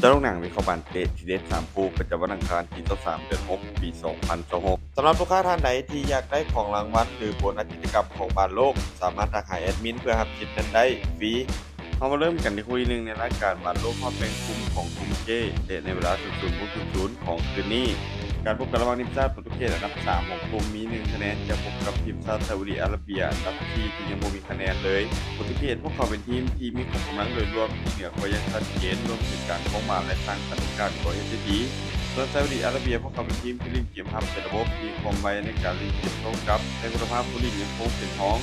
จะโรงหนังมีเข้าบันเตะทีเด็ด3คู่ประจำวันอังคารที่23เดือน6ปี2026สำหรับลูกค้าท่านใดที่อยากได้ของรางวัลหรือโบนัสกิจกรรมของบานโลกสามารถทักหาแอดมินเพื่อรับสิทธิ์นั้นได้ฟรีเรามาเริ่มกันที่คู่ที่หนึ่งในรายการบานโลกความเป็นกลุ่มของกลุ่มเจเตะในเวลา 00:00 ของคืนนี้การพบกันระหว่างทีมชาติโปรตุเกสอันดับ3ของกลุ่มมี1คะแนนจะพบกับทีมชาติซาอุดิอาระเบียอันดับที่ยังไม่มีคะแนนเลยโปรตุเกสพวกเขาเป็นทีมที่มีกำลังโดยรวมที่เหนือกว่าอย่างชัดเจนรวมถึงการเข้ามาและสร้างสถานการณ์ก่อเหตุได้ดีส่วนซาอุดิอาระเบียพวกเขาเป็นทีมที่เล่นเกมรับเป็นระบบมีความไวในการเล่นเกมโต้กลับและคุณภาพผู้เล่นยังคงเป็นท้อง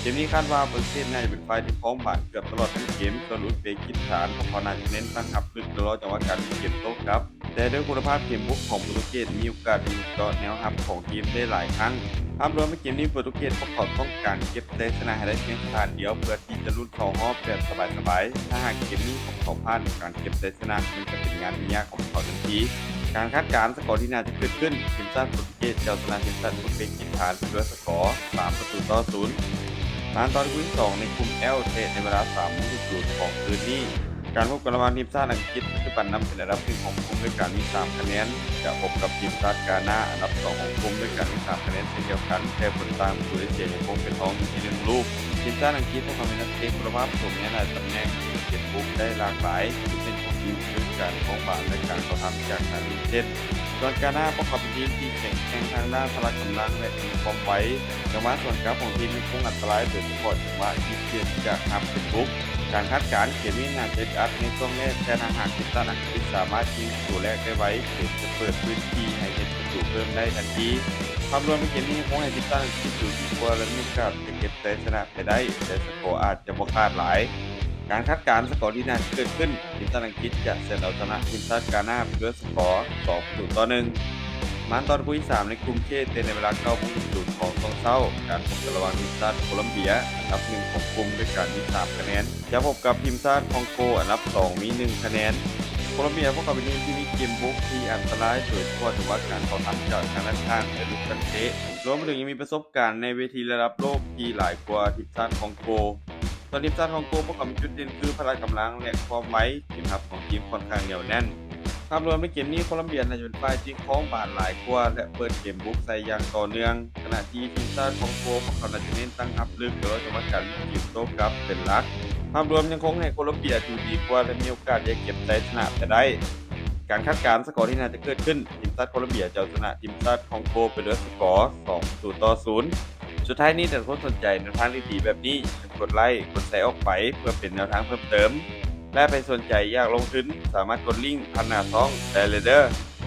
เกมนี้คาดว่าโปรตุเกสน่าจะเป็นฝ่ายที่พร้อมบาดเกือบตลอดทั้งเกมส่วนอุซเบกิสถานพวกเขาน่าจะเน้นตั้งรับลึกตลอดจังหวะการเล่นเกมโต้กลับแต่ด้วยคุณภาพเกมบุกของโปรตุเกสมีโอกาสยิงเจาะแนวรับของทีมได้หลายครั้งภาพรวมในเกมนี้โปรตุเกสพวกเขาต้องการเก็บชัยชนะให้ได้เพียงฐานเดียวเพื่อที่จะลุ้นเข้ารอบแบบสบายๆถ้าหากเกมนี้พวกเขาพลาดในการเก็บชัยชนะมันจะเป็นงานที่ยากของเขาทันทีการคาดการณ์สกอร์ที่น่าจะเกิดขึ้นทีมชาติโปรตุเกสจะเอาชนะทีมชาติอุซเบกิสถานด้วยสกอร์3-0ร้านตอนคู่ที่2ในกลุ่ม L เตะในเวลา 3:00 ของคืนนี้การพบกันระหว่างทีมชาติอังกฤษปัจจุบันนำเป็นอันดับ1ของกลุ่มด้วยการมี3คะแนนจะพบกับทีมชาติกานาอันดับ2ของกลุ่มด้วยการมี3คะแนนเช่นเดียวกันแต่ผลต่างประตูได้เสียยังคงเป็นท้องอยู่ที่1ลูกทีมชาติอังกฤษพวกเขามีนักเตะคุณภาพสูงในหลายตำแหน่งที่เก็บบุกได้หลากหลายจุดเด่นของทีมคือการป้องกันและการเข้าทำจากการวิ่งเส้นส่วนกานาพวกเขาเป็นทีมที่แข็งแกร่งทางด้านพละกำลังและมีความไวจังหวะส่วนกลางของทีมมีคงอันตรายโดยเฉพาะจังหวะที่เปลี่ยนจากทำเป็นบุกการคาดการณ์เกมนี้น่าจะอัดในช่วงแรกแต่ถ้าหากทีมชาติอังกฤษสามารถยิงประตูแรกได้ไว้เกมจะเปิดพื้นที่ให้เห็นประตูเพิ่มได้ทันทีภาพรวมในเกมนี้คงให้ทีมชาติอังกฤษอยู่ดีกว่าและมีโอกาสจะเก็บชัยชนะไปได้แต่สกอร์อาจจะบ่คาดหลายการคาดการณ์สกอร์ที่น่าจะเกิดขึ้นทีมชาติอังกฤษจะเสร็จเอาชนะทีมชาติกานาไปด้วยสกอร์2-1มันตอนคู่ที่3ในกลุ่มเคเตในเวลา9:00ของช่วงเช้าการพบกันระหว่างทีมชาติโคลัมเบียอันดับ1ของกลุ่มด้วยการมี3คะแนนจะพบกับทีมชาติคองโกอันดับ2มี1คะแนนโคลัมเบียพวกเขาเป็นทีมที่มีเกมบุกที่อันตรายโดยเฉพาะจังหวะการเข้าทำจากทางด้านข้างและลูกกันเตะรวมไปถึงยังมีประสบการณ์ในเวทีระดับโลกที่หลายกว่าทีมชาติคองโกส่วนทีมชาติคองโกพวกเขามีจุดเด่นคือพละกำลังและความไวทีมรับของทีมค่อนข้างเหนียวแน่นภาพรวมในเกมนี้โคลัมเบียน่าจะเป็นฝ่ายที่ครองบาลหลายกว่าและเปิดเกมบุกใส่อย่างต่อเนื่องขณะที่ทีมชาติคองโกพวกเขาน่าจะเน้นตั้งรับลึกโดยเฉพาะการเล่นเกมโต้กลับเป็นหลักภาพรวมยังคงให้โคลัมเบียดูดีกว่าและมีโอกาสจะเก็บชัยชนะไปได้การคาดการณ์สกอร์ที่น่าจะเกิดขึ้นทีมชาติโคลัมเบียจะเอาชนะทีมชาติคองโกไปด้วยสกอร์2-0สุดท้ายนี้แต่คนสนใจแนวทางดีๆแบบนี้กดไลค์กดแชร์ออกไปเพื่อเป็นแนวทางเพิ่มเติมและไปสนใจอยากลงทุนสามารถกดลิงก์ผ่านหน้าช่องได้เลยเด้อ